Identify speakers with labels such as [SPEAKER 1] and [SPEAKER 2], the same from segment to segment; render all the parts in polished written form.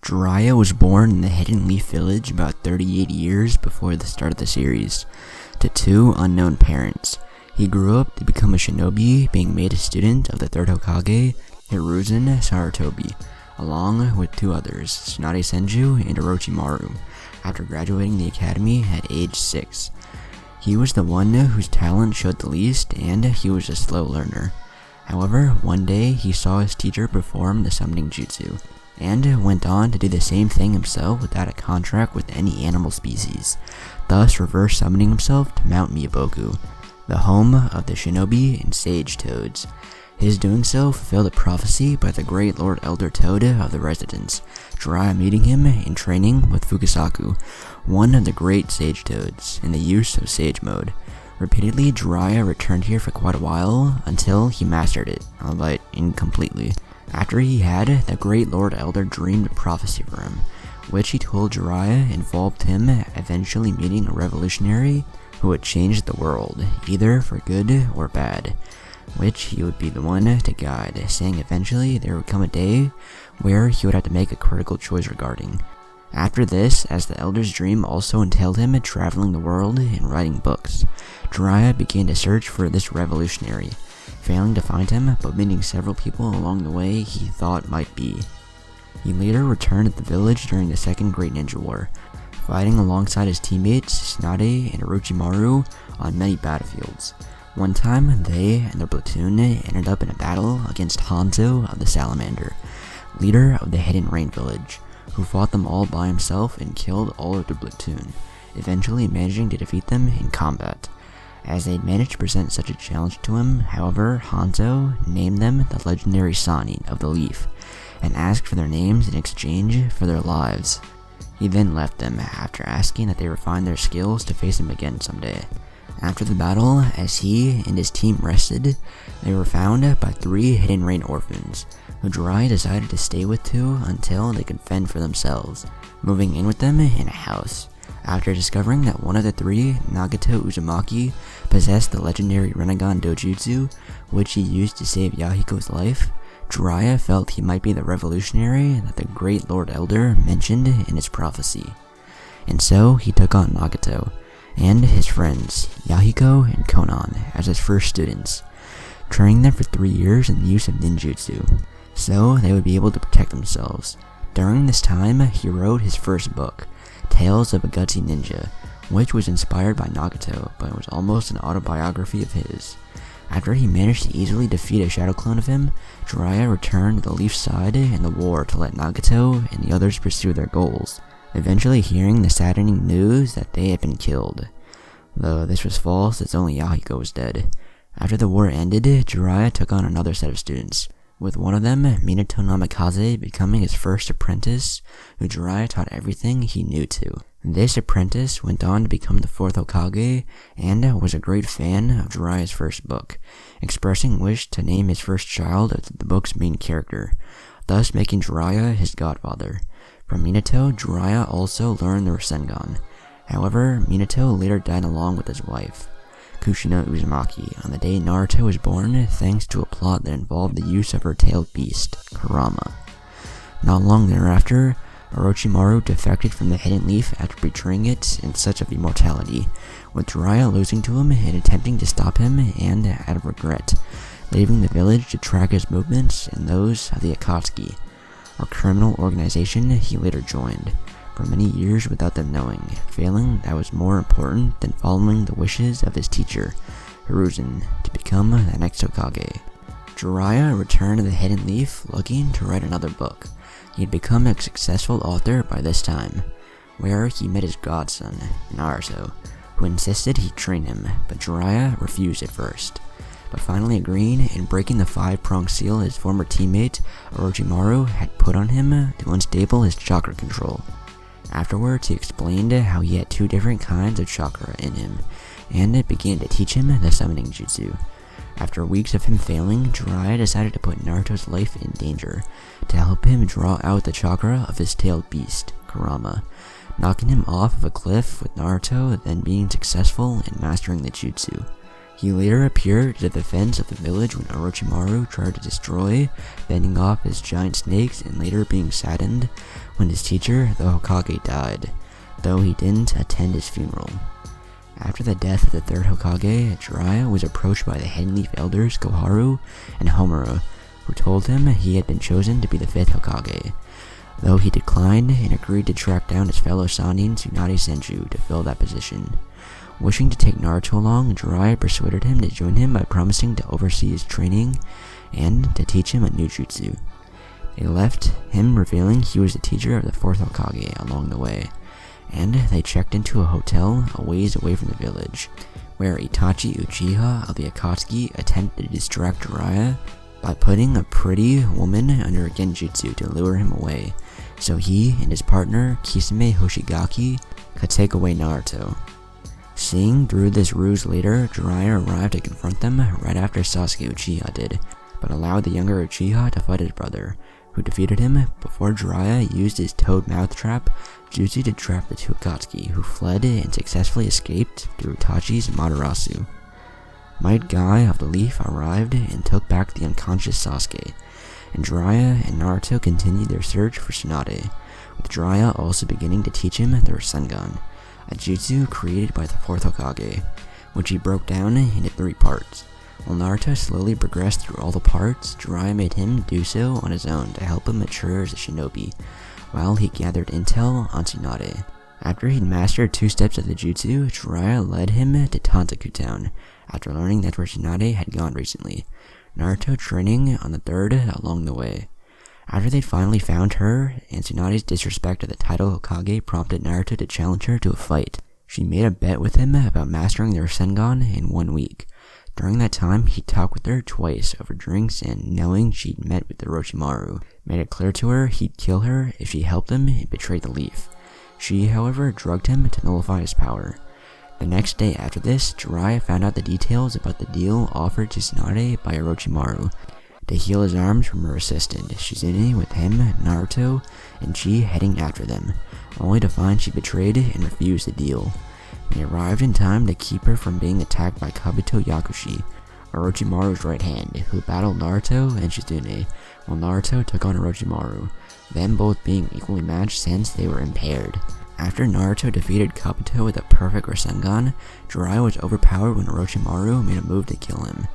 [SPEAKER 1] Jiraiya was born in the Hidden Leaf Village about 38 years before the start of the series, to two unknown parents. He grew up to become a shinobi, being made a student of the third Hokage, Hiruzen Sarutobi, along with two others, Tsunade Senju and Orochimaru, after graduating the academy at age 6. He was the one whose talent showed the least, and he was a slow learner. However, one day he saw his teacher perform the summoning jutsu, and went on to do the same thing himself without a contract with any animal species, thus reverse summoning himself to Mount Miyaboku, the home of the shinobi and sage toads. His doing so fulfilled a prophecy by the great Lord Elder Toad of the residence, Jiraiya meeting him in training with Fukasaku, one of the great sage toads, in the use of sage mode. Repeatedly, Jiraiya returned here for quite a while until he mastered it, albeit incompletely. After he had, the great Lord Elder dreamed a prophecy for him, which he told Jiraiya involved him eventually meeting a revolutionary who would change the world, either for good or bad, which he would be the one to guide, saying eventually there would come a day where he would have to make a critical choice regarding. After this, as the Elder's dream also entailed him traveling the world and writing books, Jiraiya began to search for this revolutionary, failing to find him, but meeting several people along the way he thought might be. He later returned to the village during the Second Great Ninja War, fighting alongside his teammates Tsunade and Orochimaru on many battlefields. One time, they and their platoon ended up in a battle against Hanzo of the Salamander, leader of the Hidden Rain Village, who fought them all by himself and killed all of their platoon, eventually managing to defeat them in combat. As they managed to present such a challenge to him, however, Hanzo named them the legendary sannin of the leaf, and asked for their names in exchange for their lives. He then left them after asking that they refine their skills to face him again someday. After the battle, as he and his team rested, they were found by 3 Hidden Rain orphans, who Jiraiya decided to stay with too until they could fend for themselves, moving in with them in a house. After discovering that one of the 3, Nagato Uzumaki, possessed the legendary Rinnegan Dojutsu, which he used to save Yahiko's life, Jiraiya felt he might be the revolutionary that the great Lord Elder mentioned in his prophecy. And so he took on Nagato and his friends, Yahiko and Konan, as his first students, training them for 3 years in the use of ninjutsu, so they would be able to protect themselves. During this time, he wrote his first book, Tales of a Gutsy Ninja, which was inspired by Nagato, but was almost an autobiography of his. After he managed to easily defeat a shadow clone of him, Jiraiya returned to the Leaf side in the war to let Nagato and the others pursue their goals, eventually hearing the saddening news that they had been killed. Though this was false, as only Yahiko was dead. After the war ended, Jiraiya took on another set of students, with one of them, Minato Namikaze, becoming his first apprentice, who Jiraiya taught everything he knew to. This apprentice went on to become the 4th Hokage, and was a great fan of Jiraiya's first book, expressing wish to name his first child after the book's main character, thus making Jiraiya his godfather. From Minato, Jiraiya also learned the Rasengan. However, Minato later died along with his wife, Kushina Uzumaki, on the day Naruto was born, thanks to a plot that involved the use of her tailed beast, Kurama. Not long thereafter, Orochimaru defected from the Hidden Leaf after betraying it in search of immortality, with Jiraiya losing to him and attempting to stop him, and out of regret, leaving the village to track his movements and those of the Akatsuki, a criminal organization he later joined, for many years without them knowing, failing that was more important than following the wishes of his teacher, Hiruzen, to become the next Hokage. Jiraiya returned to the Hidden Leaf looking to write another book. He had become a successful author by this time, where he met his godson, Naruto, who insisted he train him, but Jiraiya refused at first, but finally agreeing and breaking the 5-pronged seal his former teammate, Orochimaru, had put on him to unstable his chakra control. Afterwards, he explained how he had 2 different kinds of chakra in him, and began to teach him the summoning jutsu. After weeks of him failing, Jiraiya decided to put Naruto's life in danger, to help him draw out the chakra of his tailed beast, Kurama, knocking him off of a cliff, with Naruto then being successful in mastering the jutsu. He later appeared at the defense of the village when Orochimaru tried to destroy, fending off his giant snakes and later being saddened when his teacher, the Hokage, died, though he didn't attend his funeral. After the death of the third Hokage, Jiraiya was approached by the Hidden Leaf Elders Koharu and Homura, who told him he had been chosen to be the fifth Hokage, though he declined and agreed to track down his fellow sannin Tsunade Senju to fill that position. Wishing to take Naruto along, Jiraiya persuaded him to join him by promising to oversee his training and to teach him a new jutsu. They left him revealing he was the teacher of the fourth Hokage along the way, and they checked into a hotel a ways away from the village, where Itachi Uchiha of the Akatsuki attempted to distract Jiraiya by putting a pretty woman under a genjutsu to lure him away, so he and his partner Kisame Hoshigaki could take away Naruto. Seeing through this ruse later, Jiraiya arrived to confront them right after Sasuke Uchiha did, but allowed the younger Uchiha to fight his brother, who defeated him before Jiraiya used his toad mouth trap jutsu to trap the two Akatsuki, who fled and successfully escaped through Itachi's Materasu. Might Guy of the Leaf arrived and took back the unconscious Sasuke, and Jiraiya and Naruto continued their search for Tsunade, with Jiraiya also beginning to teach him the Rasengan, a jutsu created by the fourth Hokage, which he broke down into 3 parts. While Naruto slowly progressed through all the parts, Jiraiya made him do so on his own to help him mature as a shinobi, while he gathered intel on Tsunade. After he'd mastered 2 steps of the jutsu, Jiraiya led him to Tantaku Town, after learning that's where Tsunade had gone recently, Naruto training on the 3rd along the way. After they'd finally found her, and Tsunade's disrespect of the title Hokage prompted Naruto to challenge her to a fight, she made a bet with him about mastering the Rasengan in 1 week. During that time, he talked with her twice over drinks, and knowing she'd met with Orochimaru, made it clear to her he'd kill her if she helped him and betrayed the Leaf. She, however, drugged him to nullify his power. The next day after this, Jiraiya found out the details about the deal offered to Tsunade by Orochimaru to heal his arms from her assistant, Shizune, with him, Naruto, and Chi heading after them, only to find she betrayed and refused the deal. They arrived in time to keep her from being attacked by Kabuto Yakushi, Orochimaru's right hand, who battled Naruto and Shizune, while Naruto took on Orochimaru, them both being equally matched since they were impaired. After Naruto defeated Kabuto with a perfect Rasengan, Jiraiya was overpowered when Orochimaru made a move to kill him,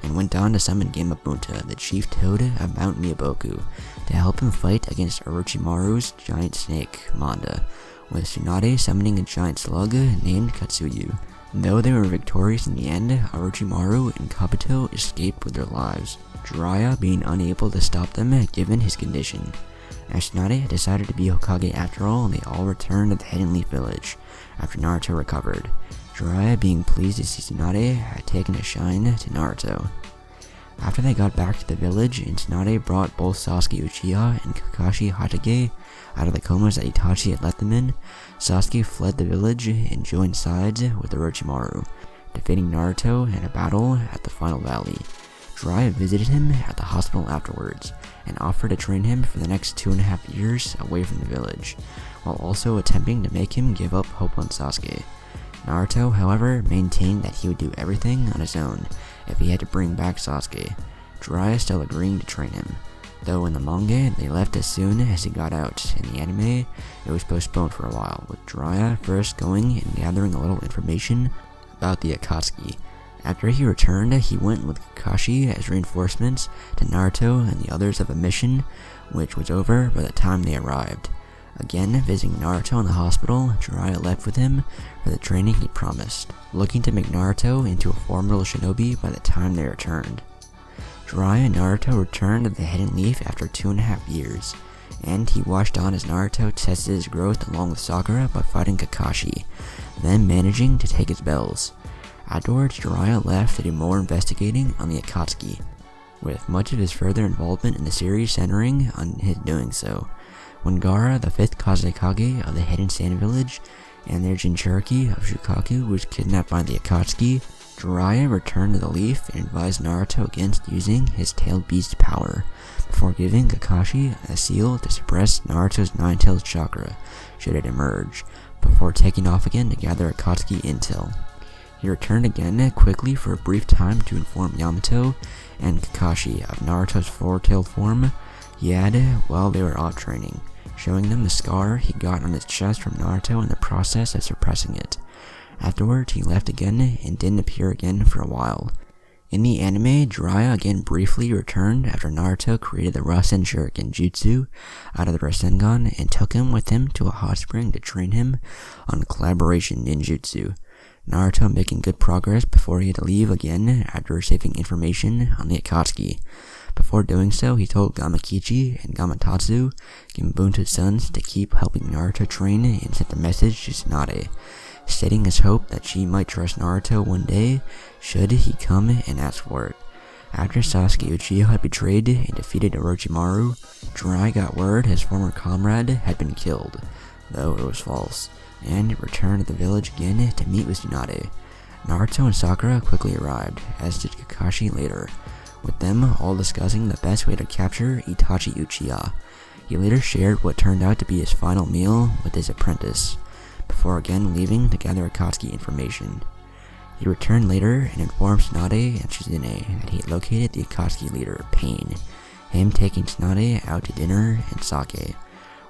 [SPEAKER 1] and went on to summon Gamabunta, the chief toad of Mount Miyaboku, to help him fight against Orochimaru's giant snake, Manda, with Tsunade summoning a giant slug named Katsuyu. Though they were victorious in the end, Orochimaru and Kabuto escaped with their lives, Jiraiya being unable to stop them given his condition. As Tsunade decided to be Hokage after all, they all returned to the Hidden Leaf Village after Naruto recovered, Jiraiya being pleased to see Tsunade had taken a shine to Naruto. After they got back to the village, and Tsunade brought both Sasuke Uchiha and Kakashi Hatake out of the comas that Itachi had left them in, Sasuke fled the village and joined sides with Orochimaru, defeating Naruto in a battle at the Final Valley. Jiraiya visited him at the hospital afterwards, and offered to train him for the next 2.5 years away from the village, while also attempting to make him give up hope on Sasuke. Naruto, however, maintained that he would do everything on his own if he had to bring back Sasuke, Jiraiya still agreeing to train him, though in the manga they left as soon as he got out. In the anime, it was postponed for a while, with Jiraiya first going and gathering a little information about the Akatsuki. After he returned, he went with Kakashi as reinforcements to Naruto and the others of a mission, which was over by the time they arrived. Again, visiting Naruto in the hospital, Jiraiya left with him for the training he promised, looking to make Naruto into a formidable shinobi by the time they returned. Jiraiya and Naruto returned to the Hidden Leaf after 2.5 years, and he watched on as Naruto tested his growth along with Sakura by fighting Kakashi, then managing to take his bells. Afterwards, Jiraiya left to do more investigating on the Akatsuki, with much of his further involvement in the series centering on his doing so. When Gaara, the 5th Kazekage of the Hidden Sand Village, and their Jinchuriki of Shukaku was kidnapped by the Akatsuki, Jiraiya returned to the Leaf and advised Naruto against using his tailed beast power, before giving Kakashi a seal to suppress Naruto's 9-tailed chakra, should it emerge, before taking off again to gather Akatsuki intel. He returned again quickly for a brief time to inform Yamato and Kakashi of Naruto's four-tailed form he had while they were off training, showing them the scar he got on his chest from Naruto in the process of suppressing it. Afterwards, he left again and didn't appear again for a while. In the anime, Jiraiya again briefly returned after Naruto created the Rasen Shuriken Jutsu out of the Rasengan and took him with him to a hot spring to train him on collaboration ninjutsu. Naruto making good progress before he had to leave again after receiving information on the Akatsuki. Before doing so, he told Gamakichi and Gamatatsu, Gimbunto's sons, to keep helping Naruto train and sent a message to Tsunade, stating his hope that she might trust Naruto one day should he come and ask for it. After Sasuke Uchiha had betrayed and defeated Orochimaru, Jiraiya got word his former comrade had been killed, though it was false, and returned to the village again to meet with Tsunade. Naruto and Sakura quickly arrived, as did Kakashi later, with them all discussing the best way to capture Itachi Uchiha. He later shared what turned out to be his final meal with his apprentice, before again leaving to gather Akatsuki information. He returned later and informed Tsunade and Shizune that he had located the Akatsuki leader, Pain, him taking Tsunade out to dinner and sake,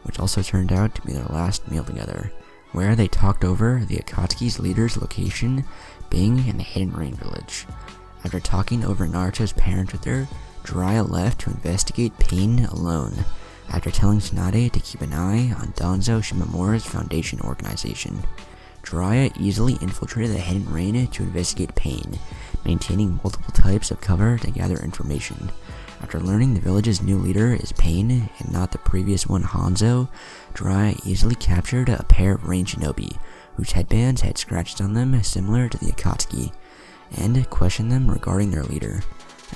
[SPEAKER 1] which also turned out to be their last meal together, where they talked over the Akatsuki's leader's location being in the Hidden Rain village. After talking over Naruto's parents with her, Jiraiya left to investigate Pain alone, after telling Tsunade to keep an eye on Danzo Shimamura's foundation organization. Jiraiya easily infiltrated the Hidden Rain to investigate Pain, maintaining multiple types of cover to gather information. After learning the village's new leader is Pain and not the previous one Hanzo, Jiraiya easily captured a pair of rain shinobi, whose headbands had scratches on them similar to the Akatsuki, and questioned them regarding their leader.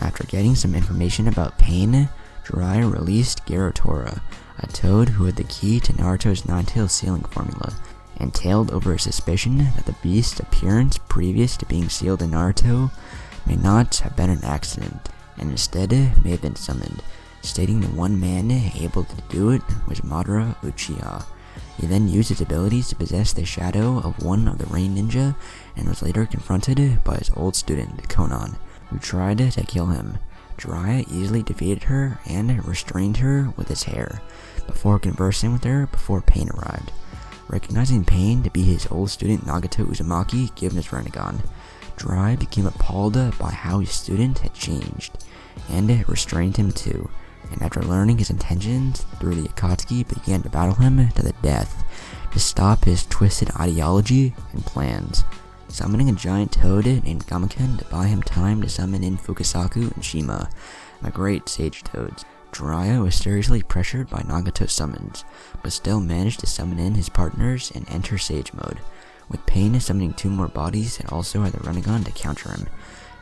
[SPEAKER 1] After getting some information about Pain, Jiraiya released Garotora, a toad who had the key to Naruto's nine-tailed sealing formula, and tailed over a suspicion that the beast's appearance previous to being sealed in Naruto may not have been an accident, and instead may have been summoned, stating the one man able to do it was Madara Uchiha. He then used his abilities to possess the shadow of one of the Rain Ninja, and was later confronted by his old student, Konan, who tried to kill him. Jiraiya easily defeated her and restrained her with his hair, before conversing with her before Pain arrived. Recognizing Pain to be his old student Nagato Uzumaki given his Rinnegan, Jiraiya became appalled by how his student had changed, and restrained him too, and after learning his intentions through the Akatsuki began to battle him to the death to stop his twisted ideology and plans, summoning a giant toad named Gamaken to buy him time to summon in Fukasaku and Shima, the great sage toads. Jiraiya was seriously pressured by Nagato's summons, but still managed to summon in his partners and enter Sage mode, with Pain summoning 2 more bodies and also had the Rinnegan to counter him.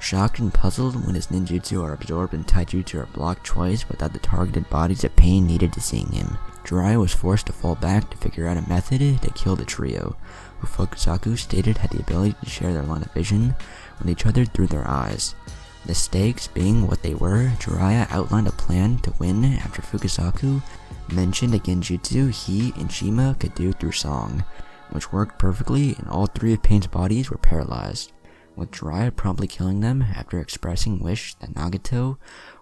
[SPEAKER 1] Shocked and puzzled when his ninjutsu are absorbed and taijutsu are blocked twice without the targeted bodies that Pain needed to seeing him, Jiraiya was forced to fall back to figure out a method to kill the trio, who Fukasaku stated had the ability to share their line of vision with each other through their eyes. The stakes being what they were, Jiraiya outlined a plan to win after Fukasaku mentioned a genjutsu he and Shima could do through song, which worked perfectly and all 3 of Pain's bodies were paralyzed, with Jiraiya promptly killing them after expressing wish that Nagato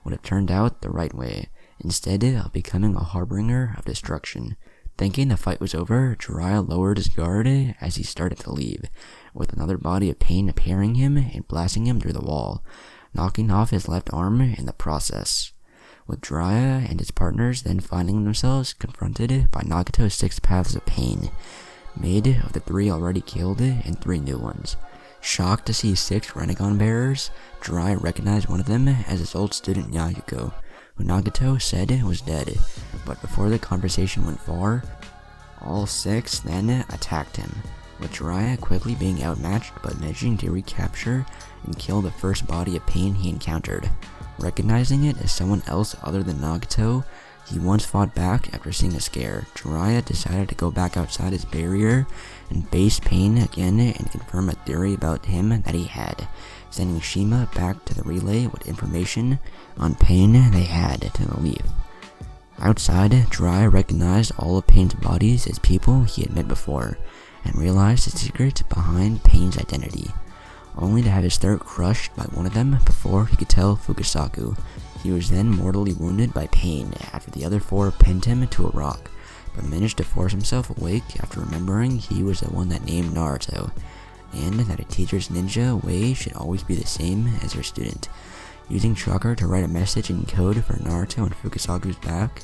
[SPEAKER 1] would have turned out the right way, instead of becoming a harbinger of destruction. Thinking the fight was over, Jiraiya lowered his guard as he started to leave, with another body of Pain appearing him and blasting him through the wall, knocking off his left arm in the process, with Jiraiya and his partners then finding themselves confronted by Nagato's 6 paths of pain, made of the 3 already killed and 3 new ones. Shocked to see 6 Rinnegan bearers, Jiraiya recognized one of them as his old student Yayuko, who Nagato said was dead, but before the conversation went far, all 6 then attacked him, with Jiraiya quickly being outmatched but managing to recapture and kill the first body of Pain he encountered. Recognizing it as someone else other than Nagato he once fought back after seeing a scare, Jiraiya decided to go back outside his barrier and face Pain again and confirm a theory about him that he had, sending Shima back to the relay with information on Pain they had to leave. Outside, Jiraiya recognized all of Pain's bodies as people he had met before, and realized the secret behind Pain's identity. only to have his throat crushed by one of them before he could tell Fukasaku. He was then mortally wounded by pain after the other 4 pinned him to a rock, but managed to force himself awake after remembering he was the one that named Naruto, and that a teacher's ninja way should always be the same as her student. Using chakra to write a message in code for Naruto on Fukasaku's back,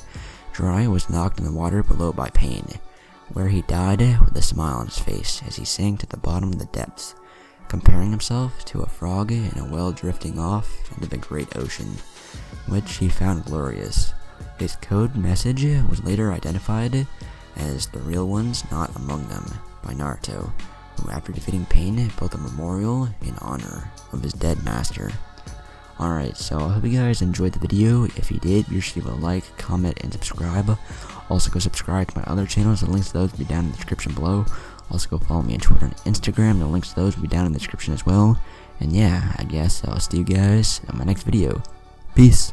[SPEAKER 1] Jiraiya was knocked in the water below by pain, where he died with a smile on his face as he sank to the bottom of the depths, comparing himself to a frog in a well drifting off into the great ocean, which he found glorious. His code message was later identified as the real ones not among them by Naruto, who after defeating Pain built a memorial in honor of his dead master. Alright, so I hope you guys enjoyed the video. If you did, be sure to leave a like, comment, and subscribe. Also go subscribe to my other channels, the links to those will be down in the description below. Also go follow me on Twitter and Instagram, the links to those will be down in the description as well. And yeah, I guess I'll see you guys in my next video. Peace!